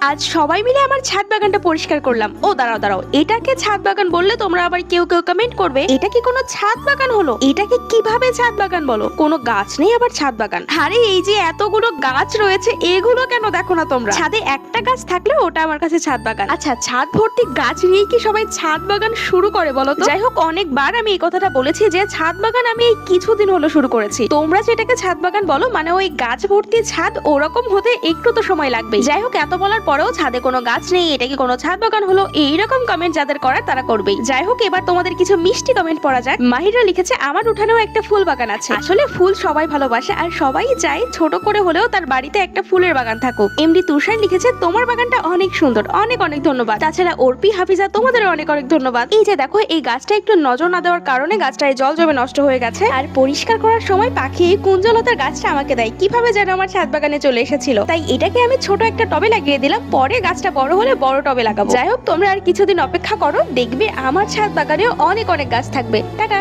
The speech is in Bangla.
আজ সবাই মিলে আমার ছাদ বাগানটা পরিষ্কার করলাম। ও দাঁড়াও দাঁড়াও, এটাকে ছাদ বাগান বললে তোমরা আবার কেউ কেউ কমেন্ট করবে এটা কি কোনো ছাদ বাগান হলো? এটাকে কিভাবে ছাদ বাগান বলো? কোনো গাছ নেই আবার ছাদ বাগান? আরে এই যে এতগুলো গাছ রয়েছে এগুলো কেন দেখো না তোমরা? ছাদে একটা গাছ থাকলে ওটা আমার কাছে ছাদ বাগান। আচ্ছা, ছাদ ভর্তি গাছ নিয়ে কি সবাই ছাদ বাগান শুরু করে বলো তো? যাই হোক, অনেকবার আমি এই কথাটা বলেছি যে ছাদ বাগান আমি এই কিছুদিন হলো শুরু করেছি। তোমরা যেটাকে ছাদ বাগান বলো মানে ওই গাছ ভর্তি ছাদ, ওরকম হতে একটু তো সময় লাগবে। যাই হোক, এত বলার পরেও ছাদে কোনো গাছ নেই, এটা কি কোনো ছাদ বাগান হলো? এইরকম কমেন্ট যাদের করার তারা করবেই। যাই হোক, এবার তোমাদের কিছু মিষ্টি কমেন্ট পড়া যাক। মাহিরা লিখেছে, আমার উঠানেও একটা ফুল বাগান আছে। আসলে ফুল সবাই ভালোবাসে আর সবাই চায় ছোট করে হলেও তার বাড়িতে একটা ফুলের বাগান থাকুক। এমডি তুষার লিখেছে, তোমার বাগানটা অনেক সুন্দর, অনেক অনেক ধন্যবাদ। তাছাড়া অর্পি হাফিজা, তোমাদের অনেক অনেক ধন্যবাদ। এই যে দেখো, এই গাছটা একটু নজর না দেওয়ার কারণে গাছটায় জল জমে নষ্ট হয়ে গেছে, আর পরিষ্কার করার সময় পাখি কুঞ্জলতার গাছটা আমাকে দেয় কিভাবে যেন আমার ছাদ বাগানে চলে এসেছিল। তাই এটাকে আমি ছোট একটা টবে লাগিয়ে দিলাম, পরে গাছটা বড় হলে বড় টবে লাগাবো। যাই হোক, তোমরা আর কিছুদিন অপেক্ষা করো, দেখবে আমার ছাদ বাগানেও অনেক অনেক গাছ থাকবে। টাটা।